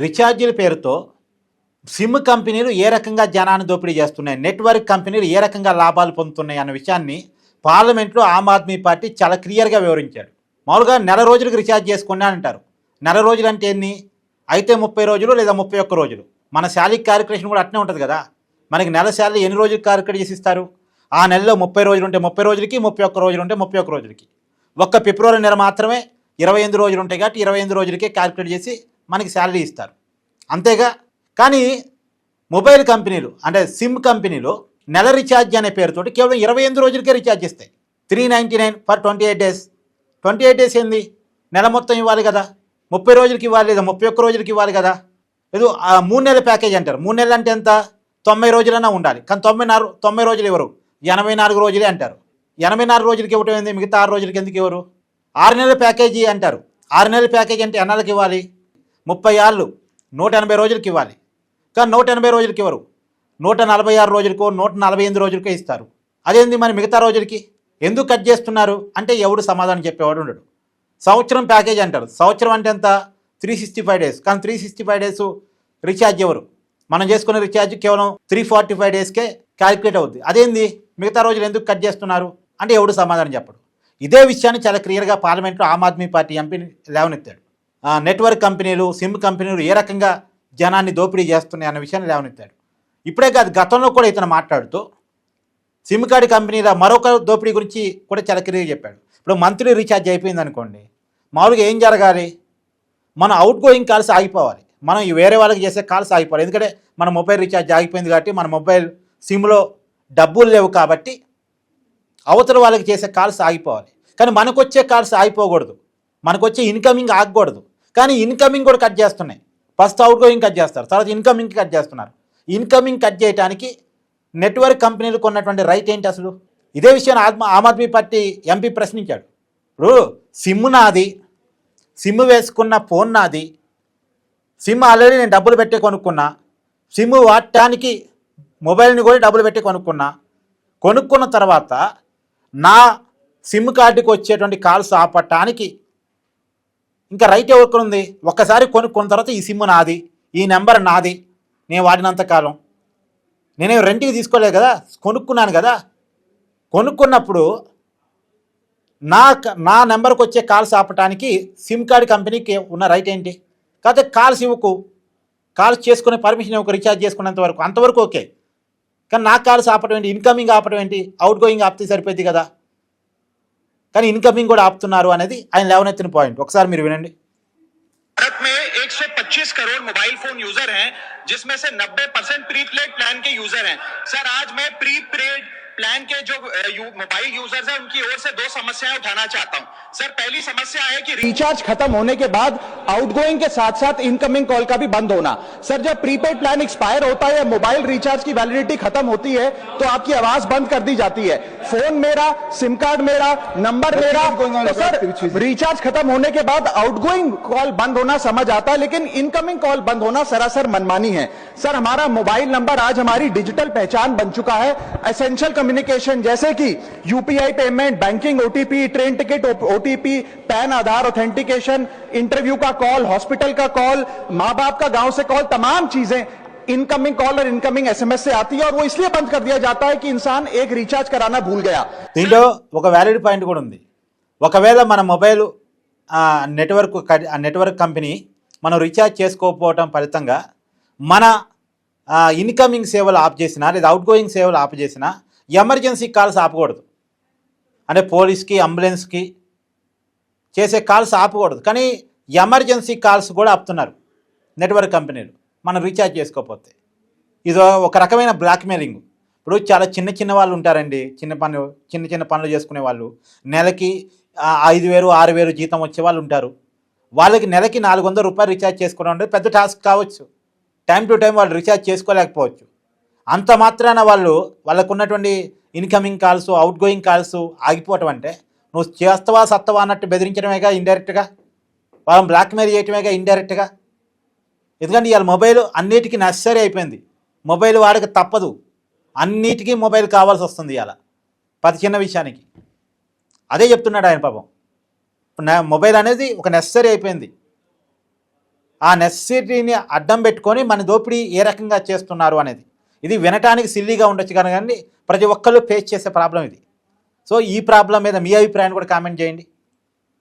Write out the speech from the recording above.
రీఛార్జీల పేరుతో సిమ్ కంపెనీలు ఏ రకంగా జనాన్ని దోపిడీ చేస్తున్నాయి, నెట్వర్క్ కంపెనీలు ఏ రకంగా లాభాలు పొందుతున్నాయి అన్న విషయాన్ని పార్లమెంట్లో ఆమ్ ఆద్మీ పార్టీ చాలా క్లియర్గా వివరించాడు. మామూలుగా నెల రోజులకు రీఛార్జ్ చేసుకున్నా అంటారు. నెల రోజులు అంటే ఎన్ని? అయితే 30 రోజులు లేదా 31 రోజులు. మన శాలరీ క్యాలిక్యులేషన్ కూడా అట్నే ఉంటుంది కదా. మనకి నెల శాలరీ ఎన్ని రోజులు క్యాలిక్యులేట్ చేసి ఇస్తారు? ఆ నెలలో 30 రోజులు ఉంటే 30 రోజులకి, 31 రోజులు ఉంటే 31 రోజులకి. ఒక్క ఫిబ్రవరి నెల మాత్రమే 28 రోజులు ఉంటాయి కాబట్టి 28 రోజులకే క్యాలిక్యులేట్ చేసి మనకి శాలరీ ఇస్తారు, అంతేగా. కానీ మొబైల్ కంపెనీలు అంటే సిమ్ కంపెనీలు నెల రీఛార్జ్ అనే పేరుతోటి కేవలం 28 రోజులకే రీఛార్జ్ ఇస్తాయి. 399 ఫర్ 28 days. 28 days ఏంది? నెల మొత్తం ఇవ్వాలి కదా. 30 రోజులకి ఇవ్వాలి లేదా 31 రోజులకి ఇవ్వాలి కదా. ఏదో 3 నెలల ప్యాకేజ్ అంటారు. 3 నెలలు అంటే ఎంత? 90 రోజులైనా ఉండాలి. కానీ 90 రోజులు ఇవ్వరు, 84 రోజులే అంటారు. 84 రోజులకి ఇవ్వటం ఏంది? మిగతా 6 రోజులకి ఎందుకు ఇవ్వరు? 6 నెలల ప్యాకేజీ అంటారు. 6 నెలల ప్యాకేజీ అంటే ఎన్నాళ్ళకి ఇవ్వాలి? 30 ఏళ్ళు, 180 రోజులకి ఇవ్వాలి. కానీ 180 రోజులకి ఇవ్వరు, 146 రోజులకో 148 రోజులకో ఇస్తారు. అదేంది మరి మిగతా రోజులకి ఎందుకు కట్ చేస్తున్నారు అంటే ఎవడు సమాధానం చెప్పేవాడు ఉండడు. సంవత్సరం ప్యాకేజ్ అంటారు. సంవత్సరం అంటే ఎంత? 365 days. కానీ 365 days రీఛార్జ్ ఎవరు? మనం చేసుకునే రీఛార్జ్ కేవలం 345 daysకే క్యాలిక్యులేట్ అవుద్ది. అదేంది మిగతా రోజులు ఎందుకు కట్ చేస్తున్నారు అంటే ఎవడు సమాధానం చెప్పడు. ఇదే విషయాన్ని చాలా క్లియర్గా పార్లమెంట్లో Aam Aadmi party MP లేవనెత్తాడు. Network కంపెనీలు, సిమ్ కంపెనీలు ఏ రకంగా జనాన్ని దోపిడీ చేస్తున్నాయి అన్న విషయాన్ని లేవనెత్తాడు. ఇప్పుడే కాదు, గతంలో కూడా ఇతను మాట్లాడుతూ సిమ్ కార్డు కంపెనీల మరొక దోపిడీ గురించి కూడా చాలా క్లియర్గా చెప్పాడు. ఇప్పుడు మంత్లీ రీఛార్జ్ అయిపోయింది అనుకోండి, మామూలుగా ఏం జరగాలి? మన అవుట్ గోయింగ్ కాల్స్ ఆగిపోవాలి, మనం వేరే వాళ్ళకి చేసే కాల్స్ ఆగిపోవాలి. ఎందుకంటే మన మొబైల్ రీఛార్జ్ ఆగిపోయింది కాబట్టి, మన మొబైల్ సిమ్లో డబ్బులు లేవు కాబట్టి అవతల వాళ్ళకి చేసే కాల్స్ ఆగిపోవాలి. కానీ మనకు వచ్చే కాల్స్ ఆగిపోకూడదు, మనకు వచ్చే ఇన్కమింగ్ ఆగకూడదు. కానీ ఇన్కమింగ్ కూడా కట్ చేస్తున్నాయి. ఫస్ట్ అవుట్ గోయింగ్ కట్ చేస్తారు, తర్వాత ఇన్కమింగ్ కట్ చేస్తున్నారు. ఇన్కమింగ్ కట్ చేయడానికి నెట్వర్క్ కంపెనీలకు ఉన్నటువంటి రైట్ ఏంటి అసలు? ఇదే విషయాన్ని ఆమ్ ఆద్మీ పార్టీ ఎంపీ ప్రశ్నించాడు. ఇప్పుడు సిమ్ నాది, సిమ్ వేసుకున్న ఫోన్ నాది, సిమ్ ఆల్రెడీ నేను డబ్బులు పెట్టి కొనుక్కున్నా, సిమ్ వాడటానికి మొబైల్ని కూడా డబ్బులు పెట్టి కొనుక్కున్న తర్వాత నా సిమ్ కార్డుకి వచ్చేటువంటి కాల్స్ ఆపటానికి ఇంకా రైట్ ఎవరికి ఉంది? ఒక్కసారి కొనుక్కున్న తర్వాత ఈ సిమ్ నాది, ఈ నెంబర్ నాది, నేను వాడినంతకాలం నేనే రెంట్కి తీసుకోలేదు కదా, కొనుక్కున్నాను కదా. కొనుక్కున్నప్పుడు నా నెంబర్కి వచ్చే కాల్స్ ఆపటానికి సిమ్ కార్డు కంపెనీకి ఉన్న రైట్ ఏంటి? కాకపోతే కాల్స్ ఇవ్వకు, కాల్స్ చేసుకునే పర్మిషన్ ఇవ్వకు, రీఛార్జ్ చేసుకునేంత వరకు అంతవరకు ఓకే. కానీ నాకు కాల్స్ ఆపటం ఏంటి? ఇన్కమింగ్ ఆపటం ఏంటి? అవుట్ గోయింగ్ ఆపితే సరిపోద్ది కదా. కానీ ఇన్కమింగ్ కూడా ఆపుతున్నారు అనేది ఆయన లేవనెత్తిన పాయింట్. ఒకసారి మీరు వినండి. भारत में 125 करोड़ मोबाइल फोन यूजर हैं, जिसमें से 90% प्रीपेड प्लान के यूजर हैं. सर, आज मैं प्रीपेड प्लान के जो मोबाइल यूजर्स हैं उनकी ओर से 2 समस्याएं उठाना चाहता हूं. सर, पहली समस्या है कि रिचार्ज खत्म होने के बाद आउटगोइंग के साथ साथ इनकमिंग कॉल का भी बंद होना. सर, जब प्रीपेड प्लान एक्सपायर होता है या मोबाइल रिचार्ज की वैलिडिटी खत्म होती है तो आपकी आवाज बंद कर दी जाती है. फोन मेरा, सिम कार्ड मेरा, नंबर मेरा. तो सर, रिचार्ज खत्म होने के बाद आउटगोइंग कॉल बंद होना समझ आता है, लेकिन इनकमिंग कॉल बंद होना सरासर मनमानी है. सर, हमारा मोबाइल नंबर आज हमारी डिजिटल पहचान बन चुका है. एसेंशियल कम्युनिकेशन जैसे कि UPI payment, banking, OTP, train ticket OTP, PAN, Aadhaar authentication, interview का कॉल, हॉस्पिटल का कॉल, माँ बाप का गांव से कॉल, तमाम चीजें इनकमिंग कॉल और इनकमिंग एसएमएस से आती है और वो इसलिए बंद कर दिया जाता है कि इंसान एक रिचार्ज कराना भूल गया. దీంట్లో ఒక వ్యాలిడ్ పాయింట్ కూడా ఉంది. ఒకవేళ మన మొబైల్ నెట్వర్క్ కంపెనీ మనం రీఛార్జ్ చేసుకోకపోవటం ఫలితంగా మన ఇన్కమింగ్ సేవలు ఆఫ్ చేసినా లేదా అవుట్ గోయింగ్ సేవలు ఆఫ్ చేసినా ఎమర్జెన్సీ కాల్స్ ఆపకూడదు. అంటే పోలీస్కి, అంబులెన్స్కి చేసే కాల్స్ ఆపకూడదు. కానీ ఎమర్జెన్సీ కాల్స్ కూడా ఆపుతున్నారు నెట్వర్క్ కంపెనీలు మనం రీఛార్జ్ చేసుకోకపోతే. ఇది ఒక రకమైన బ్లాక్మెయిలింగ్. ఇప్పుడు చాలా చిన్న వాళ్ళు ఉంటారండి, చిన్న పనులు చేసుకునే వాళ్ళు, నెలకి 5,000 6,000 జీతం వచ్చే వాళ్ళు ఉంటారు. వాళ్ళకి నెలకి 400 రూపాయలు రీఛార్జ్ చేసుకోవడం అంటే పెద్ద టాస్క్ కావచ్చు. టైం టు టైం వాళ్ళు రీఛార్జ్ చేసుకోలేకపోవచ్చు. అంత మాత్రాన వాళ్ళకు ఉన్నటువంటి incoming calls, outgoing calls ఆగిపోవటం అంటే నువ్వు చేస్తావా సత్తవా అన్నట్టు బెదిరించడమేగా ఇండైరెక్ట్గా, వాళ్ళని బ్లాక్మెయిల్ చేయటమేగా ఇండైరెక్ట్గా. ఎందుకంటే ఇవాళ మొబైల్ అన్నిటికీ నెసరీ అయిపోయింది. మొబైల్ వాడికి తప్పదు, అన్నిటికీ మొబైల్ కావాల్సి వస్తుంది ఇవాళ ప్రతి చిన్న విషయానికి. అదే చెప్తున్నాడు ఆయన పాపం. మొబైల్ అనేది ఒక నెసరీ అయిపోయింది. ఆ నెసెసిటీని అడ్డం పెట్టుకొని మన దోపిడీ ఏ రకంగా చేస్తున్నారు అనేది. ఇది వినటానికి సిల్లీగా ఉండొచ్చు కానీ ప్రతి ఒక్కళ్ళు ఫేస్ చేసే ప్రాబ్లం ఇది. సో ఈ ప్రాబ్లం మీద మీ అభిప్రాయాన్ని కూడా కామెంట్ చేయండి.